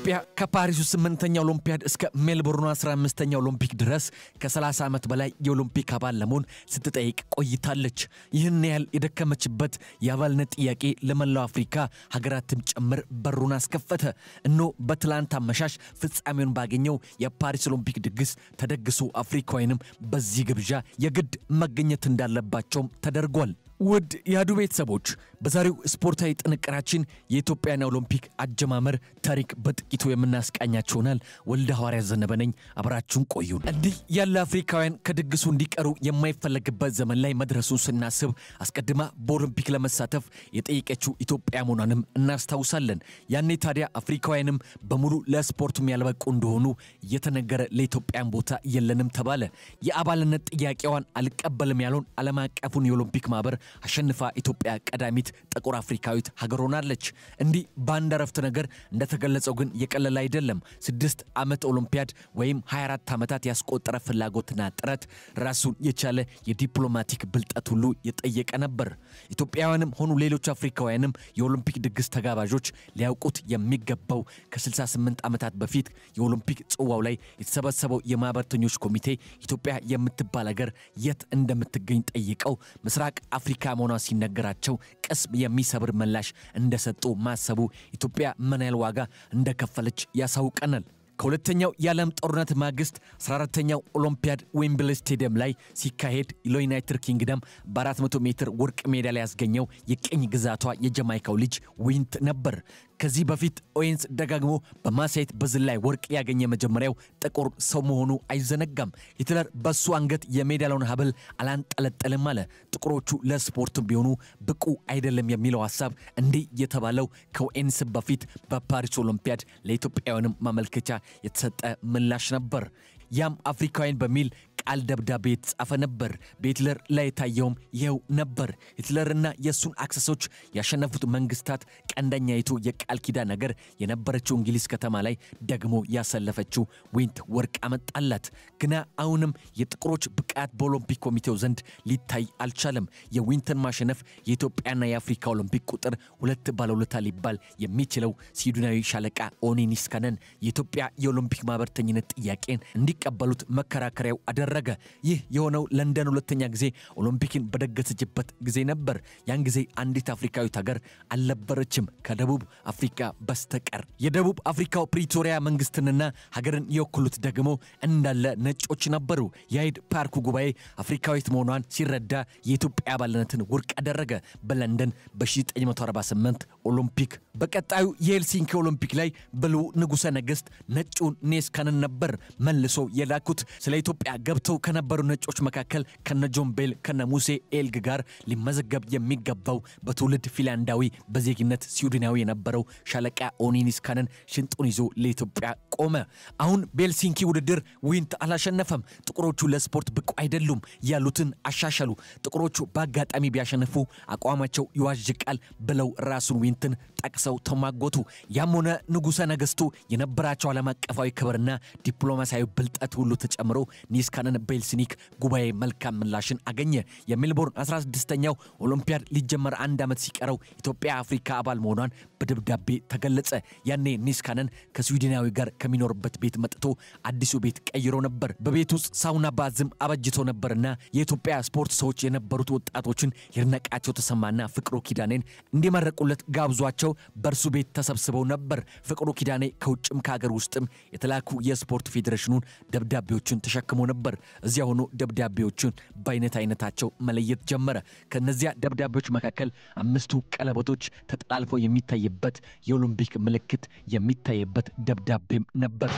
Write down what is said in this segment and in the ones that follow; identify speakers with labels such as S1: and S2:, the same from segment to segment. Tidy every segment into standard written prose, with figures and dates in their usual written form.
S1: ኢትዮጵያ ከፓሪሱ 8ኛው ኦሎምፒያድ እስከ ሜልቦርን 15ኛው ኦሎምፒክ ድረስ ከ30 ዓመት በላይ የኦሎምፒክ አባል ለመሆን ስትጠይቅ ቆይታለች። ይህን ያህል የደከመችበት የአባልነት ጥያቄ ለመላው አፍሪካ ሀገራትም ጭምር በሩን አስከፈተ። እኖ በትላንት አመሻሽ ፍጻሜውን ባገኘው የፓሪስ ኦሎምፒክ ድግስ ተደግሶ አፍሪካውያንም በዚህ ግብዣ የግድ መገኘት እንዳለባቸው ተደርጓል። ውድ የአዱ ቤተሰቦች በዛሬው ስፖርታዊ ጥንቅራችን የኢትዮጵያን ኦሎምፒክ አጀማመር ታሪክ በጥቂቱ የምናስቃኛችሁናል። ወልደ ሐዋርያ ዘነበ ነኝ። አብራችሁን ቆዩ። እንዲህ ያለ አፍሪካውያን ከድግሱ እንዲቀሩ የማይፈልግበት ዘመን ላይ መድረሱን ስናስብ አስቀድማ በኦሎምፒክ ለመሳተፍ የጠየቀችው ኢትዮጵያ መሆኗንም እናስታውሳለን። ያኔ ታዲያ አፍሪካውያንም በሙሉ ለስፖርቱ ያልበቁ እንደሆኑ እየተነገረ ለኢትዮጵያን ቦታ የለንም ተባለ። የአባልነት ጥያቄዋን አልቀበልም ያለውን ዓለም አቀፉን የኦሎምፒክ ማህበር አሸንፋ ኢትዮጵያ ቀዳሚት ጥቁር አፍሪካዊት ሀገር ሆናለች። እንዲህ ባንድ አረፍተ ነገር እንደተገለጸው ግን የቀለለ አይደለም። 6 ዓመት ኦሎምፒያድ ወይም 24 ዓመታት ያስቆጠረ ፍላጎትና ጥረት ራሱን የቻለ የዲፕሎማቲክ ብልጠት ሁሉ የጠየቀ ነበር። ኢትዮጵያውያንም ሆኑ ሌሎች አፍሪካውያንም የኦሎምፒክ ድግስ ተጋባዦች ሊያውቁት የሚገባው ከ68 ዓመታት በፊት የኦሎምፒክ ጽዋው ላይ የተሰበሰበው የማህበርተኞች ኮሚቴ ኢትዮጵያ የምትባል ሀገር የት እንደምትገኝ ጠይቀው ምስራቅ አፍሪካ መሆኗ ሲነገራቸው ቅስም የሚሰብር ምላሽ እንደሰጡ ማሰቡ ኢትዮጵያ ምን ያህል ዋጋ እንደከፈለች ያሳውቀናል። ከሁለተኛው የዓለም ጦርነት ማግስት 14ኛው ኦሎምፒያድ ዌምብሊ ስቴዲየም ላይ ሲካሄድ ለዩናይትድ ኪንግደም በ400 ሜትር ወርቅ ሜዳሊያ ያስገኘው የቀኝ ግዛቷ የጃማይካው ልጅ ዊንት ነበር። ከዚህ በፊት ኦዌንስ ደጋግሞ በማሳየት በዝላይ ወርቅ ያገኘ መጀመሪያው ጥቁር ሰው መሆኑ አይዘነጋም። ሂትለር በሱ አንገት የሜዳሊያውን ሀብል አላንጠለጠለም አለ። ጥቁሮቹ ለስፖርት ቢሆኑ ብቁ አይደለም የሚለው ሐሳብ እንዲህ የተባለው ከኦዌንስ በፊት በፓሪስ ኦሎምፒያድ ለኢትዮጵያውያንም ማመልከቻ የተሰጠ ምላሽ ነበር። ያም አፍሪካውያን በሚል ቃል ደብዳቤ ተጻፈ ነበር። በሂትለር ላይ ታየውም ይሄው ነበር። ሂትለርና የሱን አክሰሶች ያሸነፉት መንግስታት ቀንደኛይቱ የቃል ኪዳን ነገር የነበረችው እንግሊዝ ከተማ ላይ ደግሞ ያሰለፈችው ዊንት ወርቅ አመጣላት። ግና አሁንም የጥቁሮች ብቃት በኦሎምፒክ ኮሚቴው ዘንድ ሊታይ አልቻለም። የዊንትን ማሸነፍ የኢትዮጵያና የአፍሪካ ኦሎምፒክ ቁጥር 2 ባለውለታ ሊባል የሚችለው ስዊድናዊ ሻለቃ ኦኒ ኒስካነን የኢትዮጵያ የኦሎምፒክ ማህበርተኝነት ጥያቄን እንዲቀበሉት መከራከሪያው አደረገ። ይህ የሆነው ለንደን ሁለተኛ ጊዜ ኦሎምፒክን በደገሰችበት ጊዜ ነበር። ያን ጊዜ አንዲት አፍሪካዊት ሀገር አልነበረችም ከደቡብ አፍሪካ በስተቀር። የደቡብ አፍሪካው ፕሪቶሪያ መንግስትንና ሀገርን የወክሉት ደግሞ እንዳለ ነጮች ነበሩ። የአይድ ፓርኩ ጉባኤ አፍሪካዊት መሆኗን ሲረዳ የኢትዮጵያ አባልነትን ውድቅ አደረገ በለንደን በ1948 ኦሎምፒክ። በቀጣዩ የሄልሲንኪ ኦሎምፒክ ላይ ብሉ ንጉሰ ነገስት ነጩን ኒስካነን ነበር መልሶ የላኩት። ስለ ኢትዮጵያ ገብተው ከነበሩ ነጮች መካከል ከነ ጆን ቤል ከነ ሙሴ ኤልግ ጋር ሊመዘገብ የሚገባው በትውልድ ፊንላንዳዊ በዜግነት ስዊድናዊ የነበረው ሻለቃ ኦኒ ኒስካነን ሽንጡን ይዞ ለኢትዮጵያ ቆመ። አሁን በሄልሲንኪ ውድድር ዊንት አላሸነፈም። ጥቁሮቹ ለስፖርት ብቁ አይደሉም ያሉትን አሻሻሉ። ጥቁሮቹ በአጋጣሚ ቢያሸንፉ አቋማቸው ይዋዥቃል ብለው ራሱን ዊንትን ጠቅሰው ተማጎቱ። ያም ሆነ ንጉሰ ነገስቱ የነበራቸው ዓለም አቀፋዊ ክብርና ዲፕሎማሲያዊ ብልጠት ሁሉ ተጨምሮ ኒስካነን በሄልሲንኪ ጉባኤ መልካም ምላሽን አገኘ። የሜልቦርን 16ኛው ኦሎምፒያድ ሊጀመር 1 ዓመት ሲቀረው ኢትዮጵያ አፍሪካ አባል መሆኗን በደብዳቤ ተገለጸ። ያኔ ኒስካነን ከስዊድናዊ ጋር ከሚኖርበት ቤት መጥቶ አዲሱ ቤት ቀይሮ ነበር። በቤት ውስጥ ሳውና ባዝም አበጅቶ ነበርና የኢትዮጵያ ስፖርት ሰዎች የነበሩት ወጣቶችን ይርነቃቸው ተሰማና ፍቅሩ ኪዳኔን እንዲመረቁለት ጋብዟቸው በርሱ ቤት ተሰብስበው ነበር። ፍቅሩ ኪዳኔ ከውጭም ከሀገር ውስጥም የተላኩ የስፖርት ፌዴሬሽኑን ደብዳቤዎችን ተሸክሞ ነበር። እዚያ ሆኖ ደብዳቤዎችን በአይነታቸው መለየት ጀመረ። ከነዚያ ደብዳቤዎች መካከል 5ቱ ቀለበቶች ተጣልፈው የሚታይበት የኦሎምፒክ ምልክት የሚታይበት ደብዳቤም ነበር።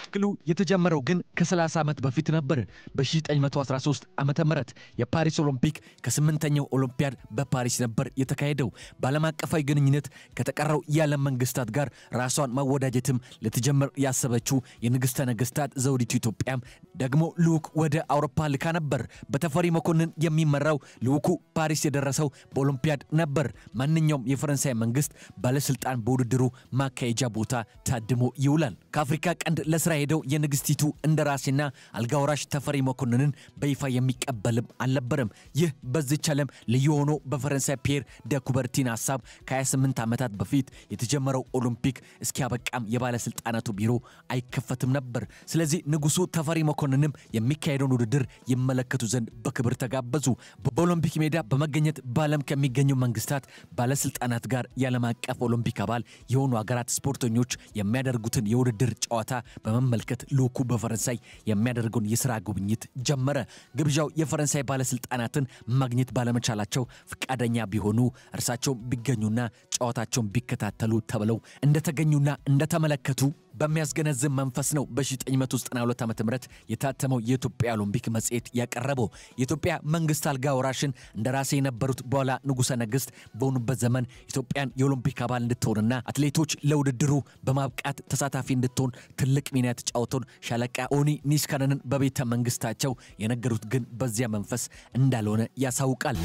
S1: ትግሉ የተጀመረው ግን ከ30 ዓመት በፊት ነበር። በ1913 ዓመተ ምህረት የፓሪስ ኦሎምፒክ ከ8ኛው ኦሎምፒያድ በፓሪስ ነበር የተካሄደው። በዓለም አቀፋዊ ግንኙነት ከተቀረው የዓለም መንግስታት ጋር ራሷን ማወዳጀትም ለተጀመረ ያሰበችው የንግስተ ነገስታት ዘውዲቱ ኢትዮጵያም ደግሞ ልኡክ ወደ አውሮፓ ልካ ነበር። በተፈሪ መኮንን የሚመራው ልኡኩ ፓሪስ የደረሰው በኦሎምፒያድ ነበር። ማንኛውም የፈረንሳይ መንግስት ባለስልጣን በውድድሩ ማካሄጃ ቦታ ታድሞ ይውላል። ከአፍሪካ ቀንድ ለስራ ያካሄደው የንግስቲቱ እንደራሴና አልጋወራሽ ተፈሪ መኮንንን በይፋ የሚቀበልም አልነበረም። ይህ በዚህ ዓለም ልዩ ሆኖ በፈረንሳይ ፒየር ደ ኩበርቲን ሐሳብ ከ28 ዓመታት በፊት የተጀመረው ኦሎምፒክ እስኪያበቃም የባለስልጣናቱ ቢሮ አይከፈትም ነበር። ስለዚህ ንጉሱ ተፈሪ መኮንንም የሚካሄደውን ውድድር ይመለከቱ ዘንድ በክብር ተጋበዙ። በኦሎምፒክ ሜዳ በመገኘት ባለም ከሚገኙ መንግስታት ባለስልጣናት ጋር የዓለም አቀፍ ኦሎምፒክ አባል የሆኑ ሀገራት ስፖርተኞች የሚያደርጉትን የውድድር ጨዋታ በመመልከት ልኡኩ በፈረንሳይ የሚያደርገውን የሥራ ጉብኝት ጀመረ። ግብዣው የፈረንሳይ ባለስልጣናትን ማግኘት ባለመቻላቸው ፍቃደኛ ቢሆኑ እርሳቸው ቢገኙና ጨዋታቸውን ቢከታተሉ ተብለው እንደተገኙና እንደተመለከቱ በሚያስገነዝብ መንፈስ ነው በ1992 ዓ.ም የታተመው የኢትዮጵያ ኦሎምፒክ መጽሔት ያቀረበው። የኢትዮጵያ መንግስት አልጋ ወራሽን እንደራሴ የነበሩት በኋላ ንጉሠ ነገሥት በሆኑበት ዘመን ኢትዮጵያን የኦሎምፒክ አባል እንድትሆንና አትሌቶች ለውድድሩ በማብቃት ተሳታፊ እንድትሆን ትልቅ ሚና የተጫወተውን ሻለቃ ኦኒ ኒስካነንን በቤተ መንግስታቸው የነገሩት ግን በዚያ መንፈስ እንዳልሆነ ያሳውቃል።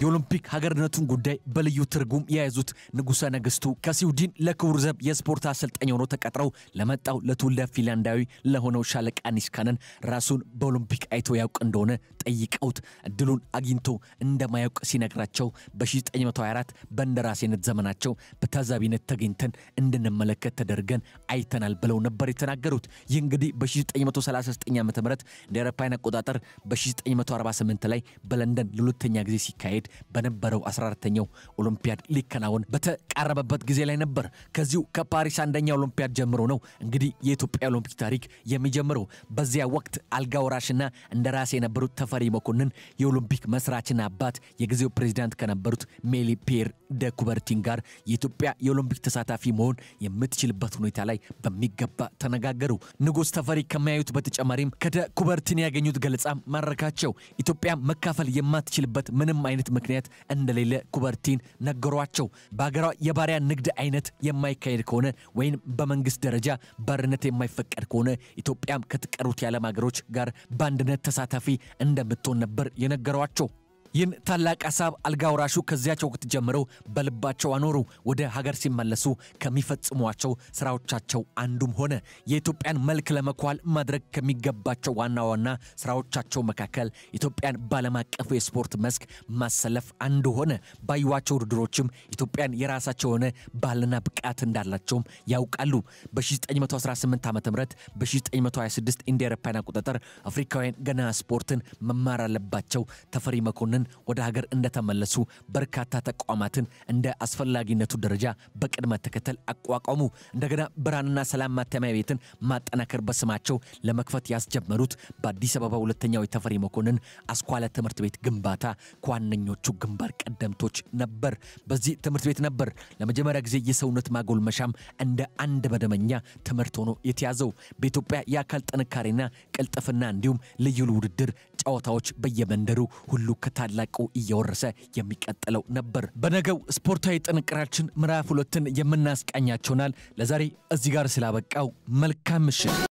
S1: የኦሎምፒክ ሀገርነቱን ጉዳይ በልዩ ትርጉም ያያዙት ንጉሠ ነገሥቱ ከስዊድን ለክቡር ዘብ የስፖርት አሰልጣኝ ሆኖ ተቀጥረው ለመጣው ለትውልደ ፊንላንዳዊ ለሆነው ሻለቃ ኒስካነን ራሱን በኦሎምፒክ አይቶ ያውቅ እንደሆነ ጠይቀውት እድሉን አግኝቶ እንደማያውቅ ሲነግራቸው በ1924 በእንደራሴነት ዘመናቸው በታዛቢነት ተገኝተን እንድንመለከት ተደርገን አይተናል ብለው ነበር የተናገሩት። ይህ እንግዲህ በ1939 ዓ.ም እንደ አውሮፓውያን አቆጣጠር በ1948 ላይ በለንደን ለሁለተኛ ጊዜ ሲካሄድ በነበረው 14ኛው ኦሎምፒያድ ሊከናወን በተቃረበበት ጊዜ ላይ ነበር። ከዚሁ ከፓሪስ አንደኛው ኦሎምፒያድ ጀምሮ ነው እንግዲህ የኢትዮጵያ ኦሎምፒክ ታሪክ የሚጀምረው። በዚያ ወቅት አልጋ ወራሽና እንደራሴ የነበሩት ተፈሪ መኮንን የኦሎምፒክ መስራችና አባት የጊዜው ፕሬዝዳንት ከነበሩት ሜሊ ፒየር ደ ኩበርቲን ጋር የኢትዮጵያ የኦሎምፒክ ተሳታፊ መሆን የምትችልበት ሁኔታ ላይ በሚገባ ተነጋገሩ። ንጉሥ ተፈሪ ከማያዩት በተጨማሪም ከደ ኩበርቲን ያገኙት ገለጻ ማረካቸው። ኢትዮጵያ መካፈል የማትችልበት ምንም አይነት ምክንያት እንደሌለ ኩበርቲን ነገሯቸው። በአገሯ የባሪያ ንግድ አይነት የማይካሄድ ከሆነ ወይም በመንግስት ደረጃ ባርነት የማይፈቀድ ከሆነ ኢትዮጵያም ከተቀሩት የዓለም ሀገሮች ጋር ባንድነት ተሳታፊ እንደምትሆን ነበር የነገሯቸው። ይህን ታላቅ ሐሳብ አልጋ ወራሹ ከዚያች ወቅት ጀምረው በልባቸው አኖሩ። ወደ ሀገር ሲመለሱ ከሚፈጽሟቸው ስራዎቻቸው አንዱም ሆነ የኢትዮጵያን መልክ ለመኳል ማድረግ ከሚገባቸው ዋና ዋና ስራዎቻቸው መካከል ኢትዮጵያን ባለም አቀፍ የስፖርት መስክ ማሰለፍ አንዱ ሆነ። ባዩዋቸው ውድድሮችም ኢትዮጵያን የራሳቸው ሆነ ባህልና ብቃት እንዳላቸውም ያውቃሉ። በ1918 ዓ.ም በ1926 እንደ አውሮፓውያን አቆጣጠር አፍሪካውያን ገና ስፖርትን መማር አለባቸው። ተፈሪ መኮንን ወደ ሀገር እንደተመለሱ በርካታ ተቋማትን እንደ አስፈላጊነቱ ደረጃ በቅድመ ተከተል አቋቋሙ። እንደገና ብርሃንና ሰላም ማተሚያ ቤትን ማጠናከር በስማቸው ለመክፈት ያስጀመሩት በአዲስ አበባ ሁለተኛው የተፈሪ መኮንን አስኳላ ትምህርት ቤት ግንባታ ከዋነኞቹ ግንባር ቀደምቶች ነበር። በዚህ ትምህርት ቤት ነበር ለመጀመሪያ ጊዜ የሰውነት ማጎልመሻም እንደ አንድ መደበኛ ትምህርት ሆኖ የተያዘው። በኢትዮጵያ የአካል ጥንካሬና ቅልጥፍና እንዲሁም ልዩ ውድድር ጨዋታዎች በየመንደሩ ሁሉ ከታላቁ እየወረሰ የሚቀጥለው ነበር። በነገው ስፖርታዊ ጥንቅራችን ምዕራፍ 2ን የምናስቃኛችሁናል። ለዛሬ እዚህ ጋር ስላበቃው መልካም ምሽት።